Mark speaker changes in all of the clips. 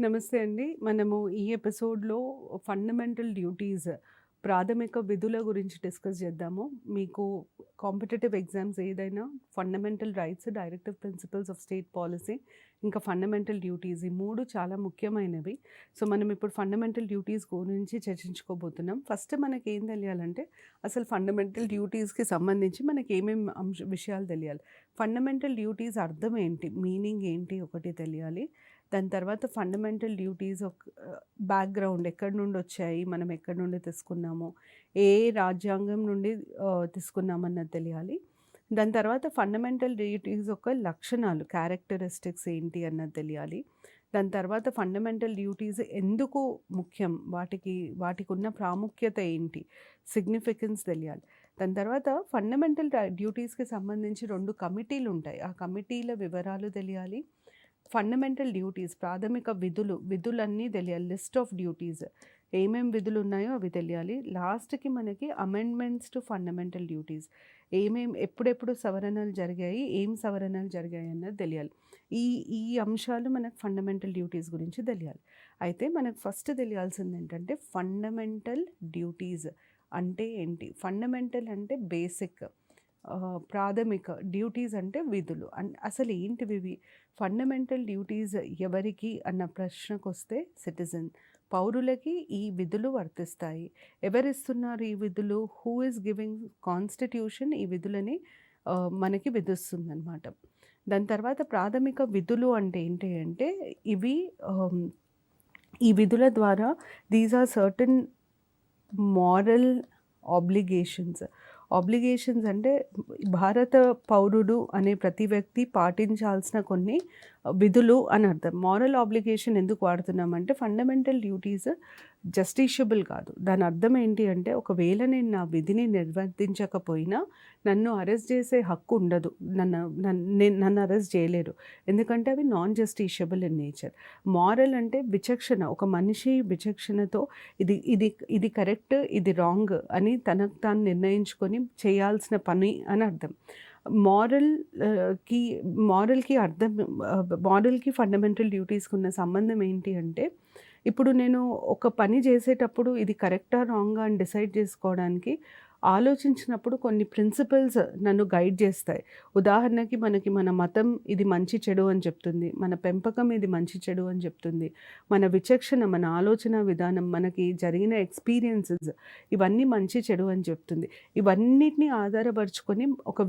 Speaker 1: నమస్తే అండి. మనము ఈ ఎపిసోడ్‌లో ఫండమెంటల్ డ్యూటీస్, ప్రాథమిక విధుల గురించి డిస్కస్ చేద్దాము. మీకు కాంపిటీటివ్ ఎగ్జామ్స్ ఏదైనా fundamental rights, directive principles of state policy, ఇంకా ఫండమెంటల్ డ్యూటీస్ ఈ 3 చాలా ముఖ్యమైనవి. సో, మనం ఇప్పుడు ఫండమెంటల్ డ్యూటీస్ గురించి చర్చించుకోబోతున్నాం. ఫస్ట్ మనకేం తెలియాలంటే, అసలు ఫండమెంటల్ డ్యూటీస్‌కి సంబంధించి మనకేమేం విషయాలు తెలియాలి? ఫండమెంటల్ డ్యూటీస్ అర్థం ఏంటి? మీనింగ్ ఏంటి? ఒకటి తెలియాలి. దాని తర్వాత ఫండమెంటల్ డ్యూటీస్ బ్యాక్‌గ్రౌండ్ ఎక్కడి నుండొచ్చాయి, మనం ఎక్కడి నుండి తీసుకున్నాము, ఏ రాజ్యాంగం నుండి తీసుకున్నామన్నది తెలియాలి. దాని తర్వాత ఫండమెంటల్ డ్యూటీస్ యొక్క లక్షణాలు, క్యారెక్టరిస్టిక్స్ ఏంటి అన్నది తెలియాలి. దాని తర్వాత ఫండమెంటల్ డ్యూటీస్ ఎందుకు ముఖ్యం, వాటికున్న ప్రాముఖ్యత ఏంటి, సిగ్నిఫికెన్స్ తెలియాలి. దాని తర్వాత ఫండమెంటల్ డ్యూటీస్‌కి సంబంధించి 2 కమిటీలుంటాయి. ఆ కమిటీల వివరాలు తెలియాలి. ఫండమెంటల్ డ్యూటీస్, ప్రాథమిక విధులన్నీ తెలియాలి. లిస్ట్ ఆఫ్ డ్యూటీస్ ఏమేం విధులు ఉన్నాయో అవి తెలియాలి. లాస్ట్‌కి మనకి అమెండ్మెంట్స్ టు ఫండమెంటల్ డ్యూటీస్ ఎప్పుడెప్పుడు సవరణలు జరిగాయి, ఏం సవరణలు జరిగాయి అన్నది తెలియాలి. ఈ ఈ అంశాలు మనకు ఫండమెంటల్ డ్యూటీస్ గురించి తెలియాలి. అయితే మనకు ఫస్ట్ తెలియాల్సింది ఏంటంటే ఫండమెంటల్ డ్యూటీస్ అంటే ఏంటి? ఫండమెంటల్ అంటే బేసిక్, ప్రాథమిక, డ్యూటీస్ అంటే విధులు. అసలు ఏంటివి ఇవి? ఫండమెంటల్ డ్యూటీస్ ఎవరికి అన్న ప్రశ్నకొస్తే సిటిజన్, పౌరులకి ఈ విధులు వర్తిస్తాయి. ఎవరిస్తున్నారు ఈ విధులు? Who is giving? కాన్స్టిట్యూషన్ ఈ విధులని మనకి విధిస్తుందన్నమాట. దాని తర్వాత ప్రాథమిక విధులు అంటే ఏంటి అంటే ఇవి ఈ విధుల ద్వారా these are certain moral obligations. Obligations అంటే భారత పౌరుడు అనే ప్రతి వ్యక్తి పాటించాల్సిన కొన్ని విధులు అని అర్థం. మారల్ ఆబ్లిగేషన్ ఎందుకు వాడుతున్నామంటే ఫండమెంటల్ డ్యూటీస్ జస్టిషియబుల్ కాదు. దాని అర్థం ఏంటి అంటే ఒకవేళ నేను నా విధిని నిర్వర్తించకపోయినా నన్ను అరెస్ట్ చేసే హక్కు ఉండదు. నన్ను అరెస్ట్ చేయలేరు. ఎందుకంటే అవి non justiciable in nature. Moral అంటే విచక్షణ. ఒక మనిషి విచక్షణతో ఇది ఇది ఇది కరెక్ట్, ఇది రాంగ్ అని తనకు తాను నిర్ణయించుకొని చేయాల్సిన పని అని అర్థం. మారల్‌కి ఫండమెంటల్ డ్యూటీస్‌కి ఉన్న సంబంధం ఏంటి అంటే, ఇప్పుడు నేను ఒక పని చేసేటప్పుడు ఇది కరెక్టా, రాంగా అని డిసైడ్ చేసుకోవడానికి ఆలోచించినప్పుడు కొన్ని ప్రిన్సిపల్స్ నన్ను గైడ్ చేస్తాయి. ఉదాహరణకి మన మతం ఇది మంచి చెడు అని చెప్తుంది. మన పెంపకం ఇది మంచి చెడు అని చెప్తుంది. మన విచక్షణ, మన ఆలోచన విధానం, మనకి జరిగిన ఎక్స్‌పీరియన్సెస్ ఇవన్నీ మంచి చెడు అని చెప్తుంది. ఇవన్నిటిని ఆధారపరుచుకొని ఒక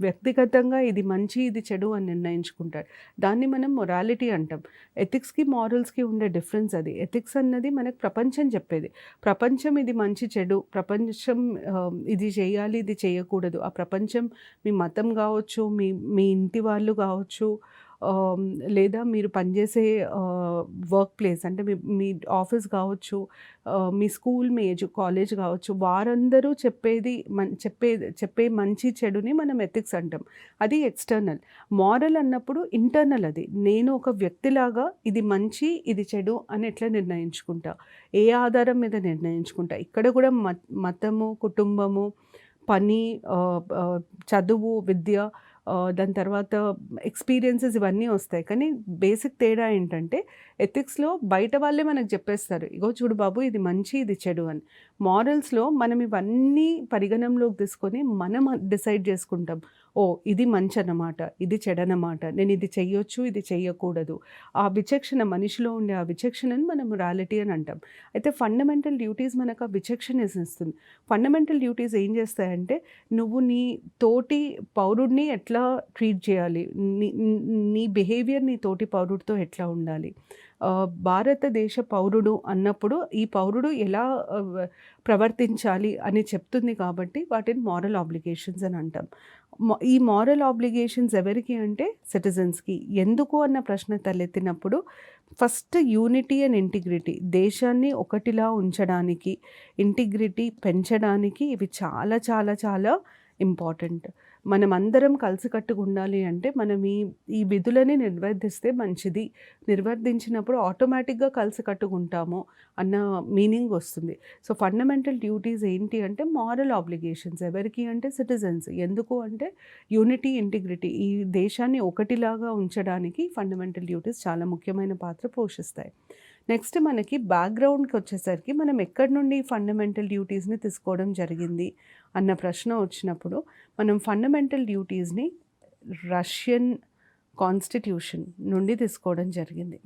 Speaker 1: వ్యక్తిగతంగా ఇది మంచి, ఇది చెడు అని నిర్ణయించుకుంటాడు. దాన్ని మనం మొరాలిటీ అంటాం. ఎథిక్స్‌కి, మారల్స్‌కి ఉండే డిఫరెన్స్ అది. ఎథిక్స్ అన్నది మనకు ప్రపంచం చెప్పేది. ప్రపంచం ఇది మంచి చెడు, ప్రపంచం ఇది చేయాలి, ఇది చేయకూడదు. ఆ ప్రపంచం మీ మతం కావచ్చు, మీ ఇంటి వాళ్ళు కావచ్చు, లేదా మీరు పనిచేసే వర్క్ ప్లేస్ అంటే మీ ఆఫీస్ కావచ్చు, మీ స్కూల్, మీ కాలేజ్ కావచ్చు, వారందరూ చెప్పే మంచి చెడుని మనం ఎథిక్స్ అంటాం. అది ఎక్స్టర్నల్. మారల్ అన్నప్పుడు ఇంటర్నల్. అది నేను ఒక వ్యక్తిలాగా ఇది మంచి, ఇది చెడు అని ఎట్లా నిర్ణయించుకుంటా, ఏ ఆధారం మీద నిర్ణయించుకుంటా. ఇక్కడ కూడా మతము, కుటుంబము, పని, చదువు, విద్య, దాని తర్వాత ఎక్స్‌పీరియన్సెస్ ఇవన్నీ వస్తాయి. కానీ బేసిక్ తేడా ఏంటంటే ఎథిక్స్‌లో బయట వాళ్ళే మనకు చెప్పేస్తారు. ఇగో చూడు బాబు ఇది మంచి, ఇది చెడు అని. మారల్స్‌లో మనం ఇవన్నీ పరిగణనలోకి తీసుకొని మనం డిసైడ్ చేసుకుంటాం. ఓహ్! ఇది మంచన్నమాట, ఇది చెడన్నమాట. నేను ఇది చెయ్యొచ్చు, ఇది చెయ్యకూడదు. ఆ విచక్షణ, మనిషిలో ఉండే ఆ విచక్షణను మనం మొరాలిటీ అని అంటాం. అయితే ఫండమెంటల్ డ్యూటీస్ మనకు ఆ విచక్షణనిస్తుంది. ఫండమెంటల్ డ్యూటీస్ ఏం చేస్తాయంటే నువ్వు నీ తోటి పౌరుడిని ఎట్లా ట్రీట్ చేయాలి, నీ నీ బిహేవియర్ నీ తోటి పౌరుడితో ఎట్లా ఉండాలి, భారతదేశ పౌరుడు అన్నప్పుడు ఈ పౌరుడు ఎలా ప్రవర్తించాలి అని చెప్తుంది. కాబట్టి వాటిని మారల్ ఆబ్లిగేషన్స్ అని అంటాం. ఈ మారల్ ఆబ్లిగేషన్స్ ఎవరికి అంటే సిటిజన్స్‌కి. ఎందుకు అన్న ప్రశ్న తలెత్తినప్పుడు ఫస్ట్ యూనిటీ అండ్ ఇంటిగ్రిటీ, దేశాన్ని ఒకటిలా ఉంచడానికి, ఇంటిగ్రిటీ పెంచడానికి ఇవి చాలా చాలా చాలా ఇంపార్టెంట్. మనమందరం కలిసికట్టుగా ఉండాలి అంటే మనం ఈ విధులని నిర్వర్తిస్తే మంచిది. నిర్వర్తించినప్పుడు ఆటోమేటిక్‌గా కలిసికట్టుగా ఉంటాము అన్న మీనింగ్ వస్తుంది. సో, ఫండమెంటల్ డ్యూటీస్ ఏంటి అంటే మారల్ ఆబ్లిగేషన్స్. ఎవరికి అంటే సిటిజన్స్. ఎందుకు అంటే యూనిటీ, ఇంటిగ్రిటీ ఈ దేశాన్ని ఒకటిలాగా ఉంచడానికి ఫండమెంటల్ డ్యూటీస్ చాలా ముఖ్యమైన పాత్ర పోషిస్తాయి. నెక్స్ట్ మనకి బ్యాక్‌గ్రౌండ్‌కొచ్చేసరికి మనం ఎక్కడి నుండి ఫండమెంటల్ డ్యూటీస్‌ని తీసుకోవడం జరిగింది అన్న ప్రశ్న వచ్చినప్పుడు మనం ఫండమెంటల్ డ్యూటీస్‌ని రష్యన్ కాన్స్టిట్యూషన్ నుండి తీసుకోవడం జరిగింది.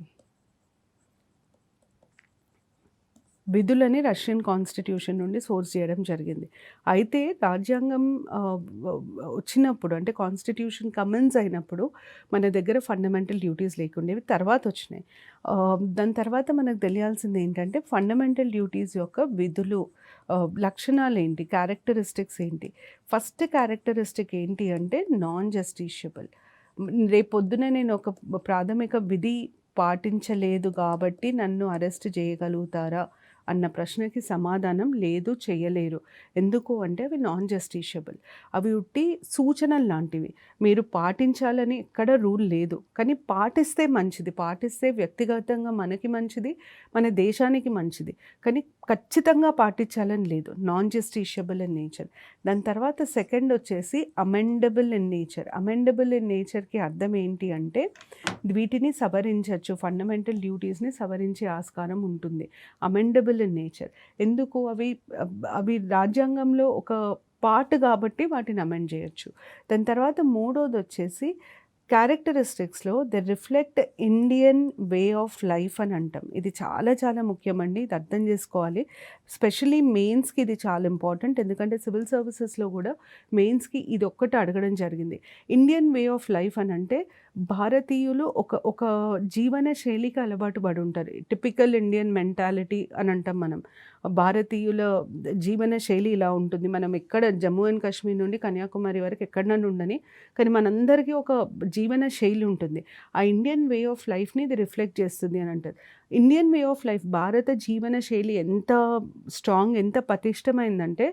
Speaker 1: విధులని రష్యన్ కాన్స్టిట్యూషన్ నుండి సోర్స్ చేయడం జరిగింది. అయితే రాజ్యాంగం వచ్చినప్పుడు అంటే కాన్స్టిట్యూషన్ కమెన్స్ అయినప్పుడు మన దగ్గర ఫండమెంటల్ డ్యూటీస్ లేకుండేవి. తర్వాత వచ్చినాయి. దాని తర్వాత మనకు తెలియాల్సింది ఏంటంటే ఫండమెంటల్ డ్యూటీస్ యొక్క విధులు, లక్షణాలేంటి, క్యారెక్టరిస్టిక్స్ ఏంటి. ఫస్ట్ క్యారెక్టరిస్టిక్ ఏంటి అంటే నాన్ జస్టిషియబుల్. రేపొద్దున నేను ఒక ప్రాథమిక విధి పాటించలేదు కాబట్టి నన్ను అరెస్ట్ చేయగలుగుతారా అన్న ప్రశ్నకి సమాధానం లేదు, చేయలేరు. ఎందుకు అంటే అవి నాన్ జస్టిషియబుల్. అవి ఉట్టి సూచనలు లాంటివి. మీరు పాటించాలని ఎక్కడ రూల్ లేదు. కానీ పాటిస్తే మంచిది. పాటిస్తే వ్యక్తిగతంగా మనకి మంచిది, మన దేశానికి మంచిది. కానీ ఖచ్చితంగా పాటించాలని లేదు. Non justiciable in nature. దాని తర్వాత సెకండ్ వచ్చేసి అమెండబుల్ ఇన్ నేచర్. అమెండబుల్ ఇన్ నేచర్కి అర్థం ఏంటి అంటే వీటిని సవరించవచ్చు. ఫండమెంటల్ డ్యూటీస్ని సవరించే ఆస్కారం ఉంటుంది. అమెండబుల్ ఇన్ నేచర్. ఎందుకు అవి రాజ్యాంగంలో ఒక పార్ట్ కాబట్టి వాటిని అమెండ్ చేయొచ్చు. దాని తర్వాత మూడోది వచ్చేసి క్యారెక్టరిస్టిక్స్లో they reflect Indian way of life అని అంటాం. ఇది చాలా చాలా ముఖ్యమండి. ఇది అర్థం చేసుకోవాలి. స్పెషలీ మెయిన్స్కి ఇది చాలా ఇంపార్టెంట్. ఎందుకంటే సివిల్ సర్వీసెస్లో కూడా మెయిన్స్కి ఇది ఒక్కటి అడగడం జరిగింది. ఇండియన్ వే ఆఫ్ లైఫ్ అని అంటే భారతీయులు ఒక జీవన శైలికి అలవాటు పడి ఉంటారు. టిపికల్ ఇండియన్ మెంటాలిటీ అని అంటాం మనం. భారతీయుల జీవన శైలి ఇలా ఉంటుంది. మనం ఎక్కడ జమ్మూ అండ్ కాశ్మీర్ నుండి కన్యాకుమారి వరకు ఎక్కడనన్నా ఉండని, కానీ మనందరికీ ఒక జీవన శైలి ఉంటుంది. ఆ ఇండియన్ వే ఆఫ్ లైఫ్ని ఇది రిఫ్లెక్ట్ చేస్తుంది అని అంటారు. ఇండియన్ వే ఆఫ్ లైఫ్, భారత జీవన శైలి ఎంత స్ట్రాంగ్, ఎంత పటిష్టమైందంటే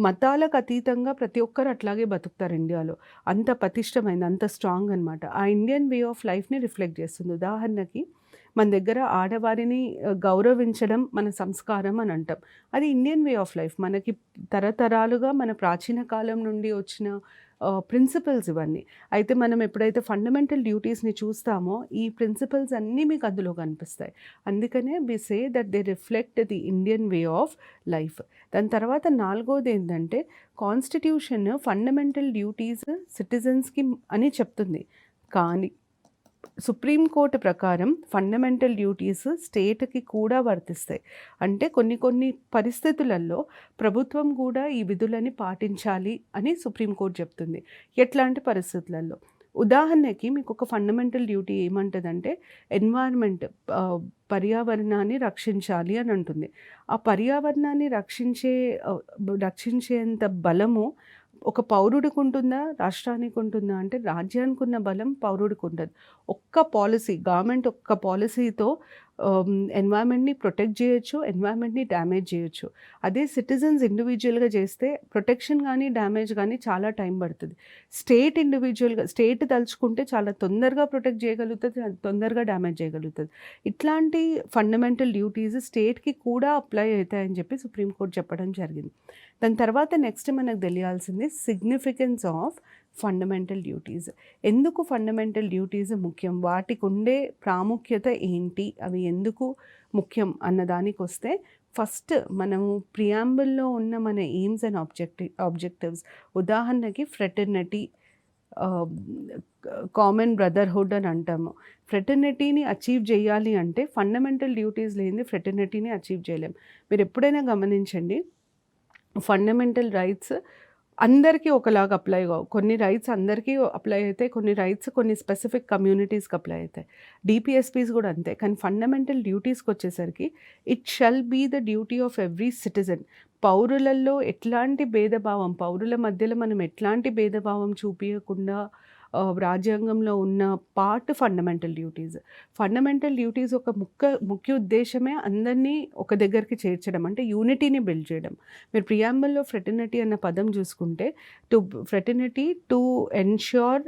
Speaker 1: మతాలకు అతీతంగా ప్రతి ఒక్కరు అట్లాగే బతుకుతారు ఇండియాలో. అంత పటిష్టమైంది, అంత స్ట్రాంగ్ అనమాట. ఆ ఇండియన్ వే ఆఫ్ లైఫ్ని రిఫ్లెక్ట్ చేస్తుంది. ఉదాహరణకి మన దగ్గర ఆడవారిని గౌరవించడం మన సంస్కారం అని అంటాం. అది ఇండియన్ వే ఆఫ్ లైఫ్. మనకి తరతరాలుగా మన ప్రాచీన కాలం నుండి వచ్చిన ప్రిన్సిపల్స్ ఇవన్నీ. అయితే మనం ఎప్పుడైతే ఫండమెంటల్ డ్యూటీస్ని చూస్తామో ఈ ప్రిన్సిపల్స్ అన్నీ మీకు అందులో కనిపిస్తాయి. అందుకనే we say that they reflect the Indian way of life. దాని తర్వాత నాలుగోది ఏంటంటే కాన్స్టిట్యూషన్ ఫండమెంటల్ డ్యూటీస్ సిటిజన్స్కి అని చెప్తుంది. కానీ సుప్రీంకోర్టు ప్రకారం ఫండమెంటల్ డ్యూటీస్ స్టేట్కి కూడా వర్తిస్తాయి. అంటే కొన్ని పరిస్థితులలో ప్రభుత్వం కూడా ఈ విధులని పాటించాలి అని సుప్రీంకోర్టు చెప్తుంది. ఎట్లాంటి పరిస్థితులలో? ఉదాహరణకి మీకు ఒక ఫండమెంటల్ డ్యూటీ ఏమంటుందంటే ఎన్వైర్న్మెంట్, పర్యావరణాన్ని రక్షించాలి అని అంటుంది. ఆ పర్యావరణాన్ని రక్షించేంత బలము ఒక పౌరుడికి ఉంటుందా, రాష్ట్రానికి ఉంటుందా అంటే రాజ్యానికి ఉన్న బలం పౌరుడికి ఉండదు. ఒక్క పాలసీ, గవర్నమెంట్ ఒక్క పాలసీతో ఎన్వైర్న్మెంట్ని ప్రొటెక్ట్ చేయొచ్చు, ఎన్వైర్న్మెంట్ని డ్యామేజ్ చేయొచ్చు. అదే సిటిజన్స్ ఇండివిజువల్గా చేస్తే ప్రొటెక్షన్ కానీ డ్యామేజ్ కానీ చాలా టైం పడుతుంది. స్టేట్ తలుచుకుంటే చాలా తొందరగా ప్రొటెక్ట్ చేయగలుగుతుంది, తొందరగా డ్యామేజ్ చేయగలుగుతుంది. ఇట్లాంటి ఫండమెంటల్ డ్యూటీస్ స్టేట్కి కూడా అప్లై అవుతాయని చెప్పి సుప్రీంకోర్టు చెప్పడం జరిగింది. దాని తర్వాత నెక్స్ట్ మనకు తెలియాల్సింది సిగ్నిఫికెన్స్ ఆఫ్ ఫండమెంటల్ డ్యూటీస్. ఎందుకు ఫండమెంటల్ డ్యూటీస్ ముఖ్యం, వాటికి ఉండే ప్రాముఖ్యత ఏంటి, అవి ఎందుకు ముఖ్యం అన్న దానికి వస్తే ఫస్ట్ మనము ప్రియాంబుల్లో ఉన్న మన ఎయిమ్స్ అండ్ ఆబ్జెక్టివ్స్, ఉదాహరణకి ఫ్రెటర్నిటీ, కామన్ బ్రదర్హుడ్ అని అంటాము. ఫ్రెటర్నిటీని అచీవ్ చేయాలి అంటే ఫండమెంటల్ డ్యూటీస్ లేనిది ఫ్రెటర్నిటీని అచీవ్ చేయలేం. మీరు ఎప్పుడైనా గమనించండి, ఫండమెంటల్ రైట్స్ అందరికీ ఒకలాగా అప్లై కావు. కొన్ని రైట్స్ అందరికీ అప్లై అవుతాయి, కొన్ని రైట్స్ కొన్ని స్పెసిఫిక్ కమ్యూనిటీస్కి అప్లై అవుతాయి. డిపిఎస్పీస్ కూడా అంతే. కానీ ఫండమెంటల్ డ్యూటీస్కి వచ్చేసరికి it shall be the duty of every citizen. పౌరులలో ఎట్లాంటి భేదభావం, పౌరుల మధ్యలో మనం ఎట్లాంటి భేదభావం చూపించకుండా రాజ్యాంగంలో ఉన్న part fundamental duties. Fundamental duties ఒక ముఖ్య ఉద్దేశమే అందరినీ ఒక దగ్గరికి చేర్చడం, అంటే యూనిటీని బిల్డ్ చేయడం. మీరు ప్రియాంబుల్‌లో ఫ్రెటర్నిటీ అన్న పదం చూసుకుంటే fraternity to ensure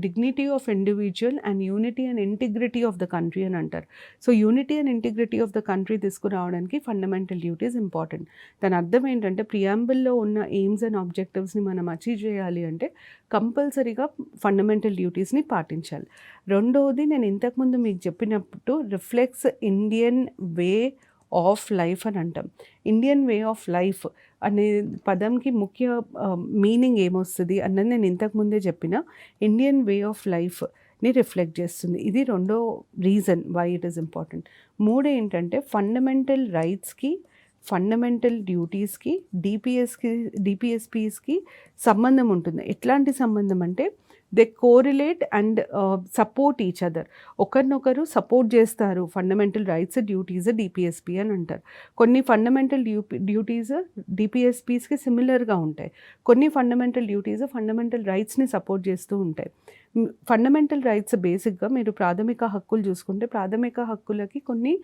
Speaker 1: dignity of individual and unity and integrity of the country అని అంటారు. So unity and integrity of the country తీసుకురావడానికి ఫండమెంటల్ డ్యూటీస్ ఇంపార్టెంట్. దాని అర్థం ఏంటంటే ప్రియాంబుల్‌లో ఉన్న ఎయిమ్స్ అండ్ ఆబ్జెక్టివ్స్ని మనం అచీవ్ చేయాలి అంటే కంపల్సరీగా ఫండమెంటల్ డ్యూటీస్ని పాటించాలి. రెండవది, నేను ఇంతకుముందు మీకు చెప్పినట్టు reflects Indian way of life అని అంటాం. ఇండియన్ వే ఆఫ్ లైఫ్ అనే పదంకి ముఖ్య మీనింగ్ ఏమొస్తుంది అన్నది నేను ఇంతకుముందే చెప్పిన. ఇండియన్ వే ఆఫ్ లైఫ్ని రిఫ్లెక్ట్ చేస్తుంది. ఇది రెండో reason why it is important. మూడు ఏంటంటే ఫండమెంటల్ రైట్స్కి, ఫండమెంటల్ డ్యూటీస్కి, డిపిఎస్పీస్కి సంబంధం ఉంటుంది. ఎట్లాంటి సంబంధం అంటే they correlate and support each other. ఒకరినొకరు సపోర్ట్ చేస్తారు. ఫండమెంటల్ రైట్స్, డ్యూటీస్, డిపిఎస్పీ అని అంటారు. కొన్ని ఫండమెంటల్ డ్యూటీస్ డిపిఎస్పీస్కి సిమిలర్గా ఉంటాయి. కొన్ని ఫండమెంటల్ డ్యూటీస్ ఫండమెంటల్ రైట్స్ని సపోర్ట్ చేస్తూ ఉంటాయి. ఫండమెంటల్ రైట్స్ బేసిక్గా మీరు ప్రాథమిక హక్కులు చూసుకుంటే ప్రాథమిక హక్కులకి కొన్ని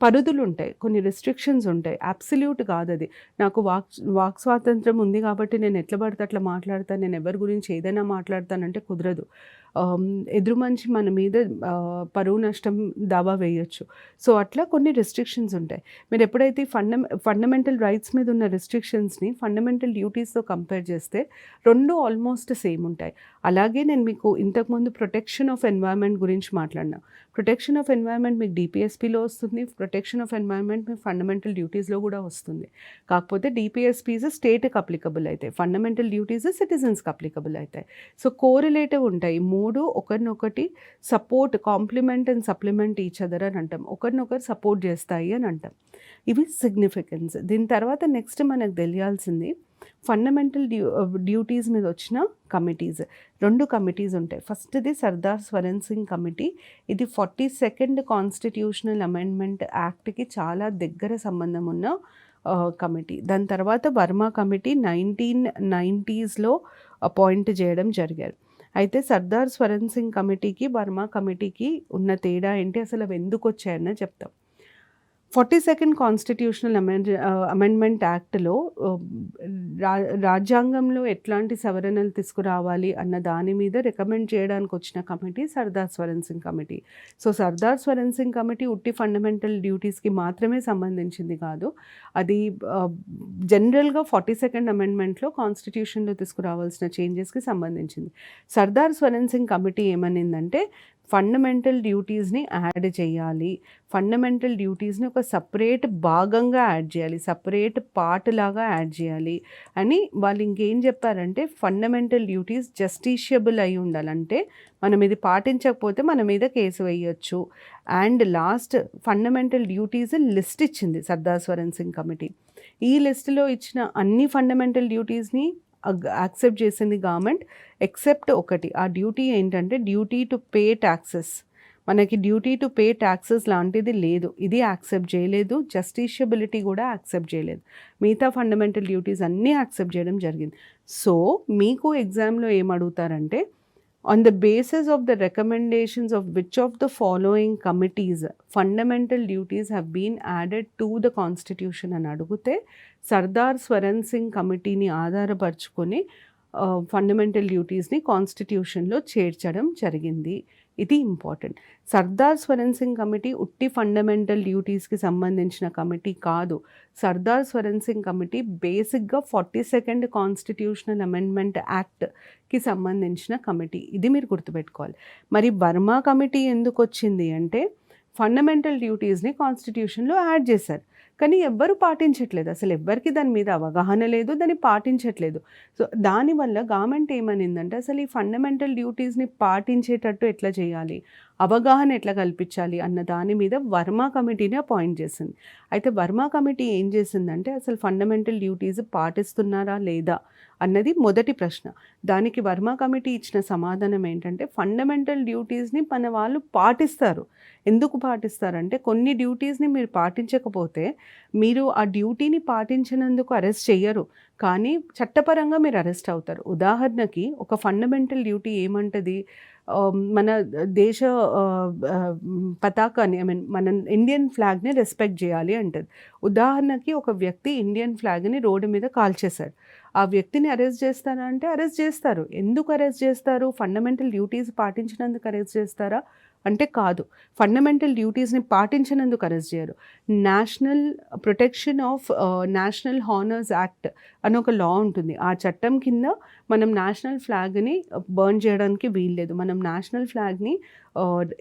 Speaker 1: పరిధులు ఉంటాయి, కొన్ని రిస్ట్రిక్షన్స్ ఉంటాయి. అబ్సల్యూట్ కాదు అది. నాకు వాక్ స్వాతంత్రం ఉంది కాబట్టి నేను ఎట్లా పడితే అట్లా మాట్లాడతాను, నేను ఎవరి గురించి ఏదైనా మాట్లాడతానంటే కుదరదు. ఎదురు మనిషి మన మీద పరువు నష్టం దావా వేయొచ్చు. సో అట్లా కొన్ని రిస్ట్రిక్షన్స్ ఉంటాయి. మీరు ఎప్పుడైతే ఫండమెంటల్ రైట్స్ మీద ఉన్న రిస్ట్రిక్షన్స్ని ఫండమెంటల్ డ్యూటీస్తో కంపేర్ చేస్తే రెండు ఆల్మోస్ట్ సేమ్ ఉంటాయి. అలాగే నేను మీకు ఇంతకుముందు ప్రొటెక్షన్ ఆఫ్ ఎన్వైర్న్మెంట్ గురించి మాట్లాడినా. ప్రొటెక్షన్ ఆఫ్ ఎన్వైర్న్మెంట్ మీకు డిపిఎస్పీలో వస్తుంది, ప్రొటెక్షన్ ఆఫ్ ఎన్వైర్న్మెంట్ మీకు ఫండమెంటల్ డ్యూటీస్లో కూడా వస్తుంది. కాకపోతే డిపిఎస్పీస్ స్టేట్కి అప్లికబుల్ అవుతాయి, ఫండమెంటల్ డ్యూటీస్ సిటిజన్స్కి అప్లికబుల్ అవుతాయి. సో కోరిలేటివ్ ఉంటాయి. మూడు ఒకరినొకటి support, complement and supplement each other అని అంటాం. ఒకరినొకరు సపోర్ట్ చేస్తాయి అని అంటాం. ఇవి సిగ్నిఫికెన్స్. దీని తర్వాత నెక్స్ట్ మనకు తెలియాల్సింది ఫండమెంటల్ డ్యూటీస్ మీద వచ్చిన కమిటీస్. రెండు కమిటీస్ ఉంటాయి. ఫస్ట్ది సర్దార్ స్వరణ్ సింగ్ కమిటీ. ఇది 42nd కాన్స్టిట్యూషనల్ అమెండ్మెంట్ యాక్ట్కి చాలా దగ్గర సంబంధం ఉన్న కమిటీ. దాని తర్వాత వర్మ కమిటీ 1990sలో అపాయింట్ చేయడం జరిగారు. అయితే సర్దార్ స్వరణ్ సింగ్ కమిటీకి వర్మ కమిటీకి ఉన్న తేడా ఏంటి, అసలు అవి ఎందుకు వచ్చాయన్న చెప్తాం. 42nd కాన్స్టిట్యూషనల్ అమెండ్మెంట్ యాక్ట్లో రాజ్యాంగంలో ఎట్లాంటి సవరణలు తీసుకురావాలి అన్న దాని మీద రికమెండ్ చేయడానికి వచ్చిన committee Sardar Swaran Singh committee. So Sardar Swaran Singh committee ఉట్టి ఫండమెంటల్ డ్యూటీస్కి మాత్రమే సంబంధించింది కాదు. అది జనరల్గా 42nd అమెండ్మెంట్లో కాన్స్టిట్యూషన్లో తీసుకురావాల్సిన చేంజెస్కి సంబంధించింది. సర్దార్ స్వరణ్ సింగ్ కమిటీ ఏమనిందంటే ఫండమెంటల్ డ్యూటీస్ని యాడ్ చేయాలి, ఫండమెంటల్ డ్యూటీస్ని ఒక సపరేట్ భాగంగా యాడ్ చేయాలి, సపరేట్ పార్ట్ లాగా యాడ్ చేయాలి అని వాళ్ళు ఇంకేం చెప్పారంటే ఫండమెంటల్ డ్యూటీస్ జస్టిషియబుల్ అయి ఉండాలంటే మనం ఇది పాటించకపోతే మన మీద కేసు వేయొచ్చు. And last fundamental duties list ఇచ్చింది సర్దార్ స్వరణ్ సింగ్ కమిటీ. ఈ లిస్టులో ఇచ్చిన అన్ని ఫండమెంటల్ డ్యూటీస్ని యాక్సెప్ట్ చేసింది గవర్నమెంట్, ఎక్సెప్ట్ ఒకటి. ఆ డ్యూటీ ఏంటంటే డ్యూటీ టు పే ట్యాక్సెస్. మనకి డ్యూటీ టు పే ట్యాక్సెస్ లాంటిది లేదు, ఇది యాక్సెప్ట్ చేయలేదు. జస్టిషియబిలిటీ కూడా యాక్సెప్ట్ చేయలేదు. మిగతా ఫండమెంటల్ డ్యూటీస్ అన్నీ యాక్సెప్ట్ చేయడం జరిగింది. సో మీకు ఎగ్జామ్లో ఏమడుగుతారంటే on the basis of the recommendations of which of the following committees fundamental duties have been added to the constitution అని అడిగితే సర్దార్ స్వరణ్ సింగ్ కమిటీని ఆధారపరుచుకొని ఫండమెంటల్ డ్యూటీస్ని కాన్స్టిట్యూషన్లో చేర్చడం జరిగింది. ఇది ఇంపార్టెంట్. సర్దార్ స్వరణ్ సింగ్ కమిటీ ఉట్టి ఫండమెంటల్ డ్యూటీస్కి సంబంధించిన కమిటీ కాదు. సర్దార్ స్వరణ్ సింగ్ కమిటీ బేసిక్గా 42nd కాన్స్టిట్యూషనల్ అమెండ్మెంట్ యాక్ట్కి సంబంధించిన కమిటీ. ఇది మీరు గుర్తుపెట్టుకోవాలి. మరి వర్మ కమిటీ ఎందుకు వచ్చింది అంటే ఫండమెంటల్ డ్యూటీస్ని కాన్స్టిట్యూషన్లో యాడ్ చేశారు, కానీ ఎవ్వరు పాటించట్లేదు. అసలు ఎవ్వరికి దాని మీద అవగాహన లేదు, దాన్ని పాటించట్లేదు. సో దానివల్ల గవర్నమెంట్ ఏమనిందంటే అసలు ఈ ఫండమెంటల్ డ్యూటీస్ని పాటించేటట్టు ఎట్లా చేయాలి, అవగాహన ఎట్లా కల్పించాలి అన్న దాని మీద వర్మ కమిటీని అపాయింట్ చేసింది. అయితే వర్మ కమిటీ ఏం చేసిందంటే అసలు ఫండమెంటల్ డ్యూటీస్ పాటిస్తున్నారా లేదా అన్నది మొదటి ప్రశ్న. దానికి వర్మ కమిటీ ఇచ్చిన సమాధానం ఏంటంటే ఫండమెంటల్ డ్యూటీస్ని మన వాళ్ళు పాటిస్తారు. ఎందుకు పాటిస్తారంటే కొన్ని డ్యూటీస్ని మీరు పాటించకపోతే మీరు ఆ డ్యూటీని పాటించినందుకు అరెస్ట్ చెయ్యరు, కానీ చట్టపరంగా మీరు అరెస్ట్ అవుతారు. ఉదాహరణకి ఒక ఫండమెంటల్ డ్యూటీ ఏమంటది, మన దేశ పతాకాన్ని మన ఇండియన్ ఫ్లాగ్ని రెస్పెక్ట్ చేయాలి అంటది. ఉదాహరణకి ఒక వ్యక్తి ఇండియన్ ఫ్లాగ్ని రోడ్డు మీద కాల్చేశాడు. ఆ వ్యక్తిని అరెస్ట్ చేస్తారా అంటే అరెస్ట్ చేస్తారు. ఎందుకు అరెస్ట్ చేస్తారు? ఫండమెంటల్ డ్యూటీస్ పాటించినందుకు అరెస్ట్ చేస్తారా అంటే కాదు. ఫండమెంటల్ డ్యూటీస్ని పాటించినందుకు అరెస్ట్ చేయరు. National protection of national honours act అని ఒక లా ఉంటుంది. ఆ చట్టం కింద మనం నేషనల్ ఫ్లాగ్ని బర్న్ చేయడానికి వీల్లేదు, మనం నేషనల్ ఫ్లాగ్ని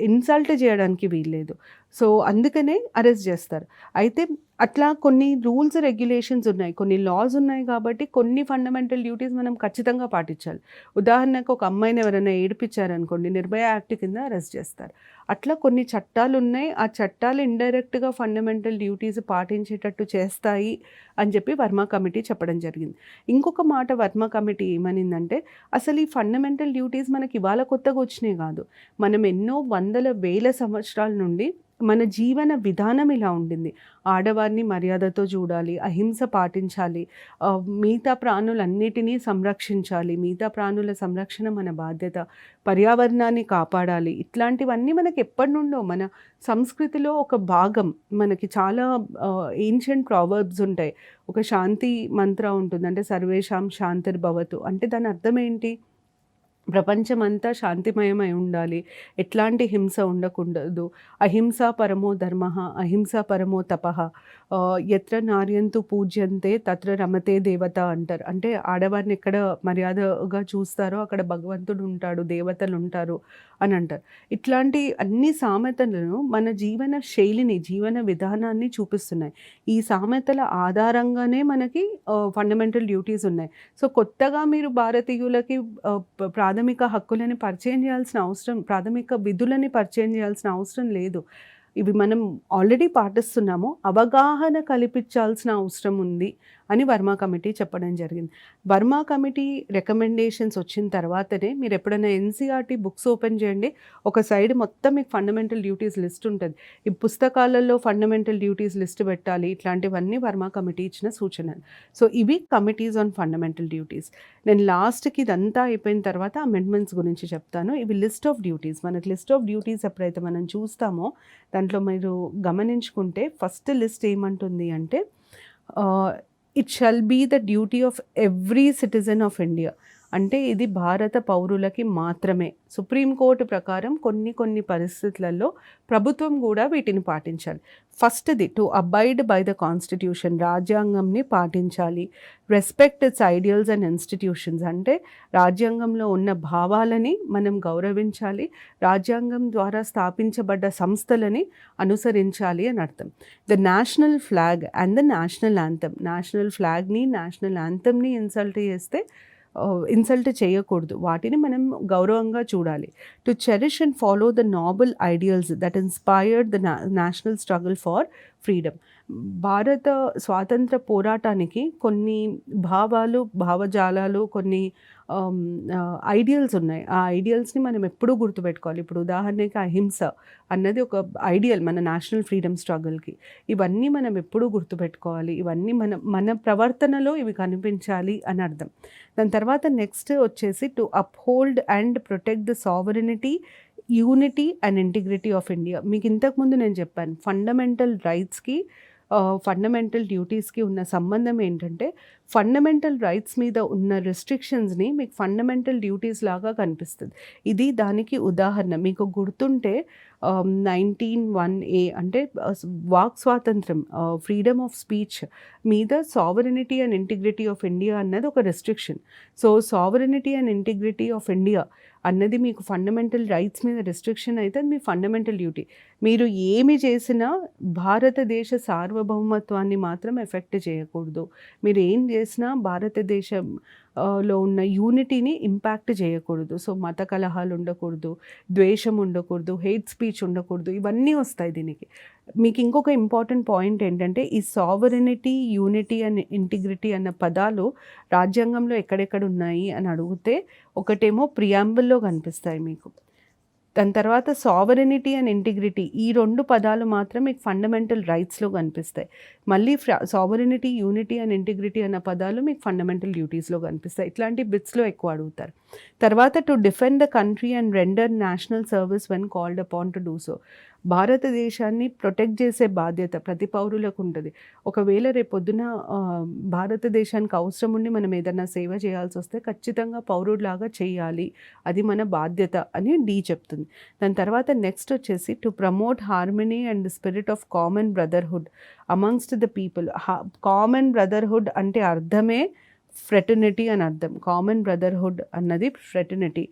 Speaker 1: ఇన్సల్ట్ చేయడానికి వీల్లేదు. సో అందుకనే అరెస్ట్ చేస్తారు. అయితే అట్లా కొన్ని రూల్స్ రెగ్యులేషన్స్ ఉన్నాయి, కొన్ని లాస్ ఉన్నాయి, కాబట్టి కొన్ని ఫండమెంటల్ డ్యూటీస్ మనం ఖచ్చితంగా పాటించాలి. ఉదాహరణకు ఒక అమ్మాయిని ఎవరైనా ఏడిపించారనుకోండి, నిర్భయ యాక్ట్ కింద అరెస్ట్ చేస్తారు. అట్లా కొన్ని చట్టాలు ఉన్నాయి. ఆ చట్టాలు ఇండైరెక్ట్గా ఫండమెంటల్ డ్యూటీస్ పాటించేటట్టు చేస్తాయి అని చెప్పి వర్మ కమిటీ చెప్పడం జరిగింది. ఇంకొక మాట వర్మ కమిటీ ఏమనిందంటే అసలు ఈ ఫండమెంటల్ డ్యూటీస్ మనకి ఇవాళ కొత్తగా వచ్చినాయి కాదు. మనం ఎన్నో వందల వేల సంవత్సరాల నుండి మన జీవన విధానం ఇలా ఉండింది. ఆడవారిని మర్యాదతో చూడాలి, అహింస పాటించాలి, మిగతా ప్రాణులన్నిటినీ సంరక్షించాలి, మిగతా ప్రాణుల సంరక్షణ మన బాధ్యత, పర్యావరణాన్ని కాపాడాలి. ఇట్లాంటివన్నీ మనకి ఎప్పటి నుండో మన సంస్కృతిలో ఒక భాగం. మనకి చాలా ఏన్షియంట్ ప్రావర్బ్స్ ఉంటాయి. ఒక శాంతి మంత్ర ఉంటుంది, అంటే సర్వేషాం శాంతిర్భవతు. అంటే దాని అర్థం ఏంటి? ప్రపంచమంతా శాంతిమయమై ఉండాలి, ఎట్లాంటి హింస ఉండకూడదు. అహింసా పరమో ధర్మ, అహింసా పరమో తపః, ఎత్ర నార్యంతు పూజ్యంతే తత్ర రమతే దేవత అంటారు. అంటే ఆడవారిని ఎక్కడ మర్యాదగా చూస్తారో అక్కడ భగవంతుడు ఉంటాడు, దేవతలు ఉంటారు అని అంటారు. ఇట్లాంటి అన్ని సామెతలను మన జీవన శైలిని, జీవన విధానాన్ని చూపిస్తున్నాయి. ఈ సామెతల ఆధారంగానే మనకి ఫండమెంటల్ డ్యూటీస్ ఉన్నాయి. సో కొత్తగా మీరు భారతీయులకి ప్రాథమిక హక్కులని పరిచయం చేయాల్సిన అవసరం, ప్రాథమిక విధులని పరిచయం చేయాల్సిన అవసరం లేదు. ఇవి మనం ఆల్రెడీ పాటిస్తున్నాము, అవగాహన కల్పించాల్సిన అవసరం ఉంది అని వర్మ కమిటీ చెప్పడం జరిగింది. వర్మ కమిటీ రికమెండేషన్స్ వచ్చిన తర్వాతనే మీరు ఎప్పుడైనా ఎన్సీఆర్టీ బుక్స్ ఓపెన్ చేయండి, ఒక సైడ్ మొత్తం మీకు ఫండమెంటల్ డ్యూటీస్ లిస్ట్ ఉంటుంది. ఈ పుస్తకాలలో ఫండమెంటల్ డ్యూటీస్ లిస్ట్ పెట్టాలి, ఇట్లాంటివన్నీ వర్మ కమిటీ ఇచ్చిన సూచనలు. సో ఇవి కమిటీస్ ఆన్ ఫండమెంటల్ డ్యూటీస్. నేను లాస్ట్కి ఇదంతా అయిపోయిన తర్వాత అమెండ్మెంట్స్ గురించి చెప్తాను. ఇవి లిస్ట్ ఆఫ్ డ్యూటీస్. మనకి లిస్ట్ ఆఫ్ డ్యూటీస్ ఎప్పుడైతే మనం చూస్తామో దాంట్లో మీరు గమనించుకుంటే ఫస్ట్ లిస్ట్ ఏమంటుంది అంటే it shall be the duty of every citizen of India. అంటే ఇది భారత పౌరులకి మాత్రమే. సుప్రీంకోర్టు ప్రకారం కొన్ని పరిస్థితులలో ప్రభుత్వం కూడా వీటిని పాటించాలి. ఫస్ట్ది to abide by the constitution, రాజ్యాంగంని పాటించాలి. Respect its ideals and institutions, అంటే రాజ్యాంగంలో ఉన్న భావాలని మనం గౌరవించాలి, రాజ్యాంగం ద్వారా స్థాపించబడ్డ సంస్థలని అనుసరించాలి అని అర్థం. The national flag and the national anthem, national ఫ్లాగ్ని నేషనల్ యాంథమ్ని ఇన్సల్ట్ చేయకూడదు, వాటిని మనం గౌరవంగా చూడాలి. To cherish and follow the noble ideals that inspired the national struggle for freedom. భారత స్వాతంత్ర పోరాటానికి కొన్ని భావాలు, భావజాలాలు, కొన్ని ఐడియల్స్ ఉన్నాయి. ఆ ఐడియల్స్ని మనం ఎప్పుడూ గుర్తుపెట్టుకోవాలి. ఇప్పుడు ఉదాహరణకి అహింస అన్నది ఒక ఐడియల్ మన నేషనల్ ఫ్రీడమ్ స్ట్రగుల్కి. ఇవన్నీ మనం ఎప్పుడూ గుర్తుపెట్టుకోవాలి. ఇవన్నీ మన ప్రవర్తనలో ఇవి కనిపించాలి అని అర్థం. దాని తర్వాత నెక్స్ట్ వచ్చేసి to uphold and protect the sovereignty, unity and integrity of India. మీకు ఇంతకుముందు నేను చెప్పాను ఫండమెంటల్ రైట్స్కి ఫండమెంటల్ డ్యూటీస్కి ఉన్న సంబంధం ఏంటంటే ఫండమెంటల్ రైట్స్ మీద ఉన్న రెస్ట్రిక్షన్స్ని మీకు ఫండమెంటల్ డ్యూటీస్ లాగా కనిపిస్తుంది. ఇది దానికి ఉదాహరణ. మీకు గుర్తుంటే 19(1)(a) అంటే వాక్ స్వాతంత్రం, ఫ్రీడమ్ ఆఫ్ స్పీచ్ మీద sovereignty and integrity of India అన్నది ఒక restriction. So sovereignty and integrity of India అన్నది మీకు ఫండమెంటల్ రైట్స్ మీద రెస్ట్రిక్షన్ అయితే మీ ఫండమెంటల్ డ్యూటీ. మీరు ఏమి చేసినా భారతదేశ సార్వభౌమత్వాన్ని మాత్రం ఎఫెక్ట్ చేయకూడదు. మీరు ఏం చేసినా భారతదేశం లో ఉన్న యూనిటీని ఇంపాక్ట్ చేయకూడదు. సో మత కలహాలు ఉండకూడదు, ద్వేషం ఉండకూడదు, హేట్ స్పీచ్ ఉండకూడదు, ఇవన్నీ వస్తాయి దీనికి. మీకు ఇంకొక ఇంపార్టెంట్ పాయింట్ ఏంటంటే ఈ సావరెనిటీ, యూనిటీ అండ్ ఇంటిగ్రిటీ అన్న పదాలు రాజ్యాంగంలో ఎక్కడెక్కడ ఉన్నాయి అని అడిగితే ఒకటేమో ప్రియాంబుల్లో కనిపిస్తాయి మీకు. దాని తర్వాత సావరెనిటీ అండ్ ఇంటిగ్రిటీ, ఈ 2 పదాలు మాత్రం మీకు ఫండమెంటల్ రైట్స్లో కనిపిస్తాయి. మళ్ళీ సావరెనిటీ, యూనిటీ అండ్ ఇంటిగ్రిటీ అన్న పదాలు మీకు ఫండమెంటల్ డ్యూటీస్లో కనిపిస్తాయి. ఇట్లాంటి బిట్స్లో ఎక్కువ అడుగుతారు. తర్వాత to defend the country and render national service when called upon to do so. భారతదేశాన్ని ప్రొటెక్ట్ చేసే బాధ్యత ప్రతి పౌరులకు ఉంటుంది. ఒకవేళ రేపొద్దున భారతదేశానికి అవసరం ఉండి మనం ఏదైనా సేవ చేయాల్సి వస్తే ఖచ్చితంగా పౌరుడిలాగా చేయాలి, అది మన బాధ్యత అని డి చెప్తుంది. దాని తర్వాత నెక్స్ట్ వచ్చేసి to promote harmony and spirit of common brotherhood amongst the people. Common brotherhood అంటే అర్థమే ఫ్రెటర్నిటీ అని అర్థం. కామన్ బ్రదర్హుడ్ అన్నది ఫ్రెటర్నిటీ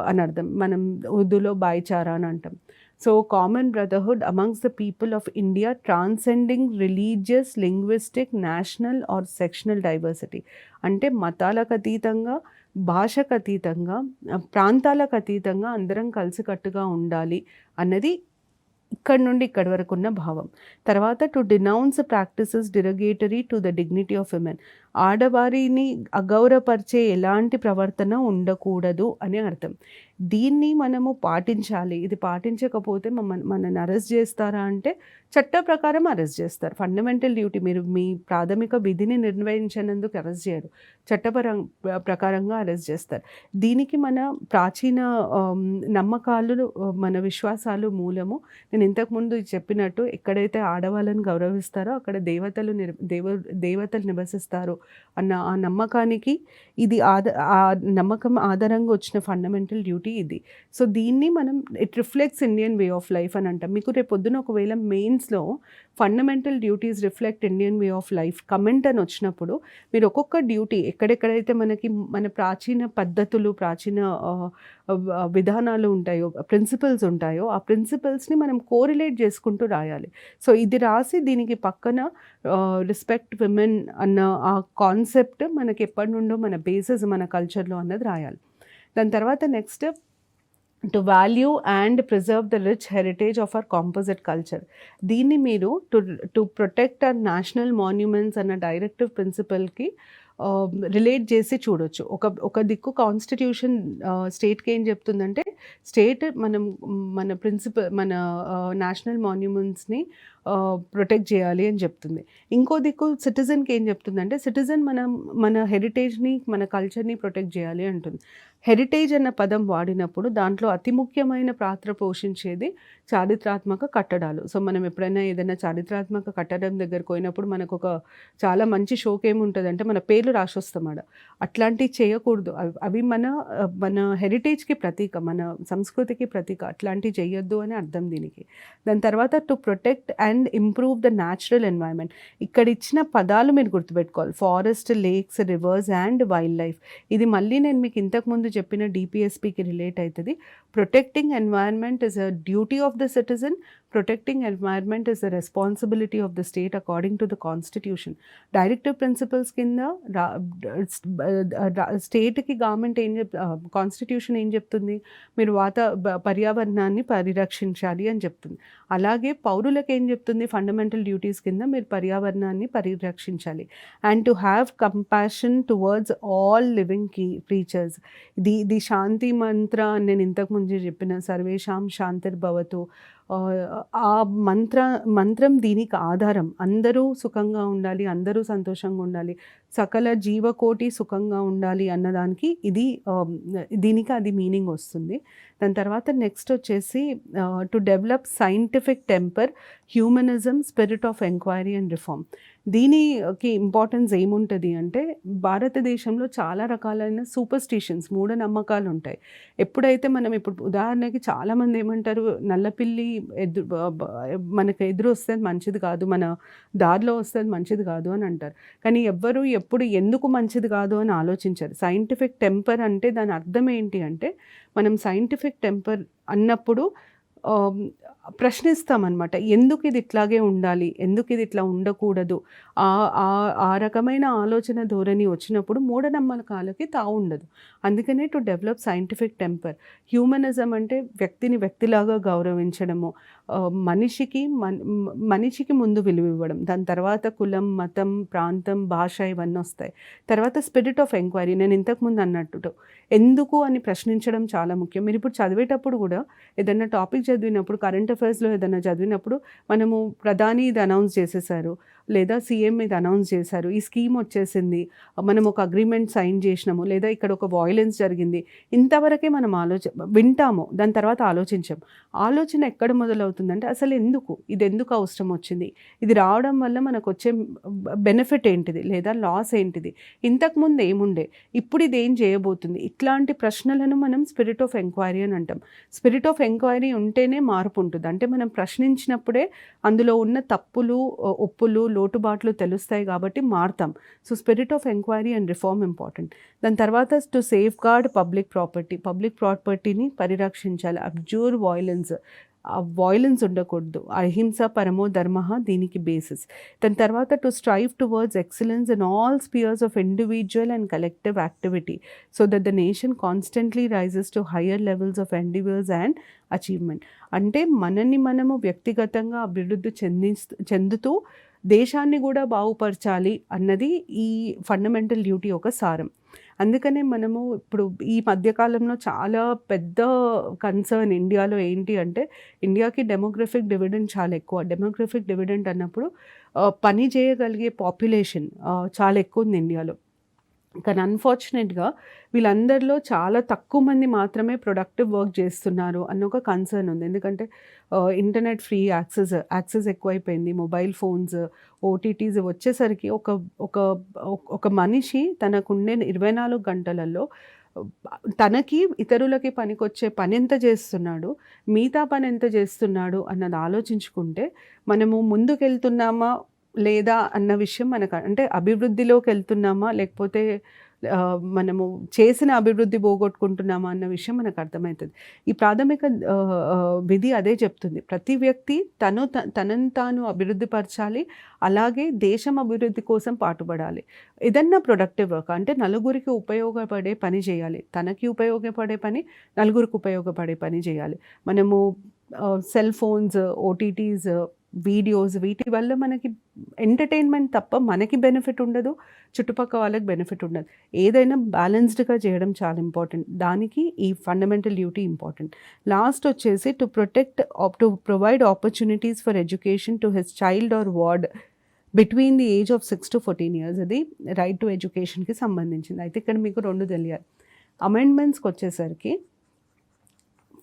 Speaker 1: అని అర్థం. మనం ఉర్దూలో భాయిచారా అని అంటాం. So common brotherhood amongst the people of India transcending religious, linguistic, national are sectional diversity. అంటే మతాలకు అతీతంగా, భాషకు అతీతంగా, ప్రాంతాలకు అతీతంగా అందరం కలిసికట్టుగా ఉండాలి అన్నది ఇక్కడ నుండి ఇక్కడి వరకు ఉన్న భావం. తర్వాత to denounce practices derogatory to the dignity of women. ఆడవారిని అగౌరవపరిచే ఎలాంటి ప్రవర్తన ఉండకూడదు అని అర్థం. దీన్ని మనము పాటించాలి. ఇది పాటించకపోతే మనల్ని అరెస్ట్ చేస్తారా అంటే చట్ట ప్రకారం అరెస్ట్ చేస్తారు. ఫండమెంటల్ డ్యూటీ, మీరు మీ ప్రాథమిక విధిని నిర్వహించినందుకు అరెస్ట్ చేయరు, ప్రకారంగా అరెస్ట్ చేస్తారు. దీనికి మన ప్రాచీన నమ్మకాలు, మన విశ్వాసాలు మూలము. నేను ఇంతకుముందు చెప్పినట్టు ఎక్కడైతే ఆడవాళ్ళని గౌరవిస్తారో అక్కడ దేవతలు నివసిస్తారు అన్న ఆ నమ్మకానికి ఇది ఆ నమ్మకం ఆధారంగా వచ్చిన ఫండమెంటల్ డ్యూటీ ఇది. సో దీన్ని మనం it reflects Indian way of life అని అంటాం. మీకు రేపు పొద్దున ఒకవేళ మెయిన్స్లో fundamental duties reflect Indian way of life comment అని వచ్చినప్పుడు మీరు ఒక్కొక్క డ్యూటీ ఎక్కడెక్కడైతే మన ప్రాచీన పద్ధతులు, ప్రాచీన విధానాలు ఉంటాయో, ప్రిన్సిపల్స్ ఉంటాయో, ఆ ప్రిన్సిపల్స్ని మనం కోరిలేట్ చేసుకుంటూ రాయాలి. సో ఇది రాసి దీనికి పక్కన రెస్పెక్ట్ విమెన్ అన్న ఆ కాన్సెప్ట్ మనకి ఎప్పటి నుండో మన బేసిస్ మన కల్చర్లో అన్నది రాయాలి. దాని తర్వాత next to value and preserve the rich heritage of our composite culture. దీన్ని మీరు to protect our national monuments అన్న డైరెక్టివ్ ప్రిన్సిపల్కి రిలేట్ చేసి చూడొచ్చు. ఒక దిక్కు కాన్స్టిట్యూషన్ స్టేట్కి ఏం చెప్తుందంటే స్టేట్ మన నేషనల్ మాన్యుమెంట్స్ని ప్రొటెక్ట్ చేయాలి అని చెప్తుంది. ఇంకో దిక్కు సిటిజన్కి ఏం చెప్తుందంటే సిటిజన్ మన హెరిటేజ్ని, మన కల్చర్ని ప్రొటెక్ట్ చేయాలి అంటుంది. హెరిటేజ్ అన్న పదం వాడినప్పుడు దాంట్లో అతి ముఖ్యమైన పాత్ర పోషించేది చారిత్రాత్మక కట్టడాలు. సో మనం ఎప్పుడైనా ఏదైనా చారిత్రాత్మక కట్టడం దగ్గరకు పోయినప్పుడు మనకు ఒక చాలా మంచి షోక్ ఏముంటుంది అంటే మన పేర్లు రాసొస్తామాడ. అట్లాంటివి చేయకూడదు. అవి మన హెరిటేజ్కి ప్రతీక, మన సంస్కృతికి ప్రతీక. అట్లాంటివి చేయొద్దు అని అర్థం దీనికి. దాని తర్వాత to protect and improve the natural environment. ఇక్కడ ఇచ్చిన పదాలు మీరు గుర్తుపెట్టుకోవాలి. Forest, lakes, rivers and wildlife. ఇది మళ్ళీ నేను మీకు ఇంతకుముందు చెప్పిన డిపిఎస్పికి రిలేట్ అవుతుంది. Protecting environment is a duty of the citizen. Protecting environment is the responsibility of the state according to the constitution. Directive principles కింద స్టేట్కి గవర్నమెంట్ కాన్స్టిట్యూషన్ ఏం చెప్తుంది, మీరు పర్యావరణాన్ని పరిరక్షించాలి అని చెప్తుంది. అలాగే పౌరులకు ఏం చెప్తుంది, ఫండమెంటల్ డ్యూటీస్ కింద మీరు పర్యావరణాన్ని పరిరక్షించాలి. And to have compassion towards all living creatures. ఇది శాంతి మంత్ర నేను ఇంతకుముందు చెప్పిన సర్వేషాం శాంతిర్భవతు. ఆ మంత్రం దీనికి ఆధారం. అందరూ సుఖంగా ఉండాలి, అందరూ సంతోషంగా ఉండాలి, సకల జీవకోటి సుఖంగా ఉండాలి అన్నదానికి దీనికి అది మీనింగ్ వస్తుంది. దాని తర్వాత నెక్స్ట్ వచ్చేసి to develop scientific temper, humanism, spirit of enquiry and reform. దీనికి ఇంపార్టెన్స్ ఏముంటుంది అంటే భారతదేశంలో చాలా రకాలైన సూపర్స్టిషన్స్, మూఢనమ్మకాలు ఉంటాయి. ఎప్పుడైతే మనం ఇప్పుడు ఉదాహరణకి చాలామంది ఏమంటారు, నల్లపిల్లి మనకు ఎదురు వస్తే మంచిది కాదు, మన దారిలో వస్తే మంచిది కాదు అని అంటారు. కానీ ఎవ్వరు ఎప్పుడు ఎందుకు మంచిది కాదు అని ఆలోచించారు. సైంటిఫిక్ టెంపర్ అంటే దాని అర్థం ఏంటి అంటే మనం సైంటిఫిక్ టెంపర్ అన్నప్పుడు ప్రశ్నిస్తామనమాట. ఎందుకు ఇది ఇట్లాగే ఉండాలి? ఎందుకు ఇది ఇట్లా ఉండకూడదు? ఆ రకమైన ఆలోచన ధోరణి వచ్చినప్పుడు మూఢనమ్మకాలకి తావుండదు. అందుకనే to develop scientific temper. Humanism అంటే వ్యక్తిని వ్యక్తిలాగా గౌరవించడము, మనిషికి ముందు విలువ ఇవ్వడం. దాని తర్వాత కులం, మతం, ప్రాంతం, భాష ఇవన్నీ వస్తాయి. తర్వాత స్పిరిట్ ఆఫ్ ఎంక్వైరీ, నేను ఇంతకుముందు అన్నట్టు ఎందుకు అని ప్రశ్నించడం చాలా ముఖ్యం. మీరు ఇప్పుడు చదివేటప్పుడు కూడా ఏదైనా టాపిక్ చదివినప్పుడు, కరెంట్ అఫైర్స్లో ఏదైనా చదివినప్పుడు మనము ప్రధాని ఇది అనౌన్స్ చేసేసారు, లేదా సీఎం ఇది అనౌన్స్ చేశారు, ఈ స్కీమ్ వచ్చేసింది, మనం ఒక అగ్రిమెంట్ సైన్ చేసినాము, లేదా ఇక్కడ ఒక వాయిలెన్స్ జరిగింది, ఇంతవరకే మనం వింటాము. దాని తర్వాత ఆలోచించాం. ఆలోచన ఎక్కడ మొదలవుతుందంటే అసలు ఇది ఎందుకు అవసరం వచ్చింది, ఇది రావడం వల్ల మనకు వచ్చే బెనిఫిట్ ఏంటిది, లేదా లాస్ ఏంటిది, ఇంతకుముందు ఏముండే, ఇప్పుడు ఇది ఏం చేయబోతుంది, ఇట్లాంటి ప్రశ్నలను మనం స్పిరిట్ ఆఫ్ ఎంక్వైరీ అని అంటాం. స్పిరిట్ ఆఫ్ ఎంక్వైరీ ఉంటేనే మార్పు ఉంటుంది. అంటే మనం ప్రశ్నించినప్పుడే అందులో ఉన్న తప్పులు, ఒప్పులు, లోటుబాట్లు తెలుస్తాయి కాబట్టి మారుతాం. So spirit of enquiry and reform important. దాని తర్వాత టు సేఫ్ గార్డ్ పబ్లిక్ ప్రాపర్టీని పరిరక్షించాలి. అబ్జూర్ వాయిలెన్స్ ఉండకూడదు. అహింస పరమో ధర్మ దీనికి బేసిస్. దాని తర్వాత to strive towards excellence in all spheres of individual and collective activity so that the nation constantly rises to higher levels of endeavours and achievement. అంటే మనము వ్యక్తిగతంగా అభివృద్ధి చెందుతూ దేశాన్ని కూడా బాగుపరచాలి అన్నది ఈ ఫండమెంటల్ డ్యూటీ యొక్క సారం. అందుకనే మనము ఇప్పుడు ఈ మధ్యకాలంలో చాలా పెద్ద కన్సర్న్ ఇండియాలో ఏంటి అంటే, ఇండియాకి డెమోగ్రఫిక్ డివిడెండ్ చాలా ఎక్కువ. డెమోగ్రఫిక్ డివిడెండ్ అన్నప్పుడు పని చేయగలిగే పాపులేషన్ చాలా ఎక్కువ ఉంది ఇండియాలో. కానీ అన్ఫార్చునేట్గా వీళ్ళందరిలో చాలా తక్కువ మంది మాత్రమే ప్రొడక్టివ్ వర్క్ చేస్తున్నారు అన్న ఒక కన్సర్న్ ఉంది. ఎందుకంటే ఇంటర్నెట్ ఫ్రీ యాక్సెస్ ఎక్కువైపోయింది. మొబైల్ ఫోన్స్, ఓటీటీస్ వచ్చేసరికి ఒక మనిషి తనకుండే 24 గంటలలో తనకి ఇతరులకి పనికొచ్చే పని ఎంత చేస్తున్నాడు, మిగతా పని ఎంత చేస్తున్నాడు అన్నది ఆలోచించుకుంటే మనము ముందుకెళ్తున్నామా లేదా అన్న విషయం మనకు, అంటే అభివృద్ధిలోకి వెళ్తున్నామా లేకపోతే మనము చేసిన అభివృద్ధి పోగొట్టుకుంటున్నామా అన్న విషయం మనకు అర్థమవుతుంది. ఈ ప్రాథమిక విధి అదే చెప్తుంది. ప్రతి వ్యక్తి తనను తాను అభివృద్ధి పరచాలి, అలాగే దేశం అభివృద్ధి కోసం పాటుపడాలి. ఏదన్నా ప్రొడక్టివ్ వర్క్ అంటే నలుగురికి ఉపయోగపడే పని చేయాలి. తనకి ఉపయోగపడే పని, నలుగురికి ఉపయోగపడే పని చేయాలి. మనము సెల్ ఫోన్స్, ఓటీటీస్, వీడియోస్ వీటి వల్ల మనకి ఎంటర్టైన్మెంట్ తప్ప మనకి బెనిఫిట్ ఉండదు, చుట్టుపక్కల వాళ్ళకి బెనిఫిట్ ఉండదు. ఏదైనా బ్యాలెన్స్డ్గా చేయడం చాలా ఇంపార్టెంట్. దానికి ఈ ఫండమెంటల్ డ్యూటీ ఇంపార్టెంట్. లాస్ట్ వచ్చేసి to provide opportunities for education to his child or ward between the age of 6 to 14 years. అది రైట్ టు ఎడ్యుకేషన్కి సంబంధించింది. అయితే ఇక్కడ మీకు 2 తెలియాలి. అమెండ్మెంట్స్కి వచ్చేసరికి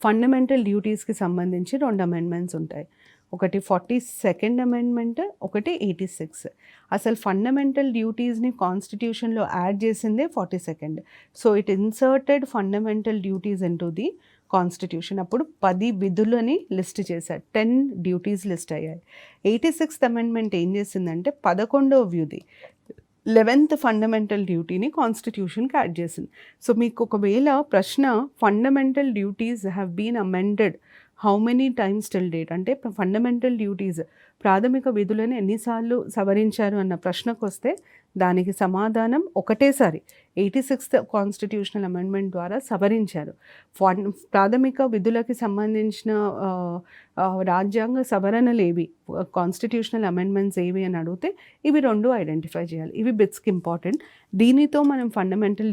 Speaker 1: ఫండమెంటల్ డ్యూటీస్కి సంబంధించి 2 అమెండ్మెంట్స్ ఉంటాయి. ఒకటి 42nd అమెండ్మెంట్, ఒకటి 86. అసలు ఫండమెంటల్ డ్యూటీస్ని కాన్స్టిట్యూషన్లో యాడ్ చేసిందే 42nd. So it inserted fundamental duties into the constitution. అప్పుడు 10 విధులని లిస్ట్ చేశారు, 10 డ్యూటీస్ లిస్ట్ అయ్యాయి. 86th అమెండ్మెంట్ ఏం చేసిందంటే 11వ వ్యూది 11th ఫండమెంటల్ డ్యూటీని కాన్స్టిట్యూషన్కి యాడ్ చేసింది. సో మీకు ఒకవేళ ప్రశ్న fundamental duties have been amended how many times till date, అంటే ఫండమెంటల్ డ్యూటీస్ ప్రాథమిక విధులను ఎన్నిసార్లు సవరించారు అన్న ప్రశ్నకు వస్తే దానికి సమాధానం ఒకటేసారి 86th కాన్స్టిట్యూషనల్ అమెండ్మెంట్ ద్వారా సవరించారు. ప్రాథమిక విధులకి సంబంధించిన రాజ్యాంగ సవరణలు ఏవి, కాన్స్టిట్యూషనల్ అమెండ్మెంట్స్ ఏవి అని అడిగితే ఇవి 2 ఐడెంటిఫై చేయాలి. ఇవి బిట్స్కి ఇంపార్టెంట్. దీనితో మనం ఫండమెంటల్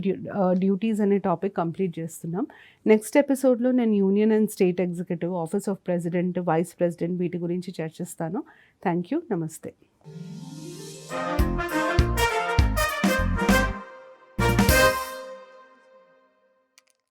Speaker 1: డ్యూటీస్ అనే టాపిక్ కంప్లీట్ చేస్తున్నాం. నెక్స్ట్ ఎపిసోడ్లో నేను union and state executive, office of president, vice president వీటి గురించి చర్చిస్తాను. Thank you. నమస్తే.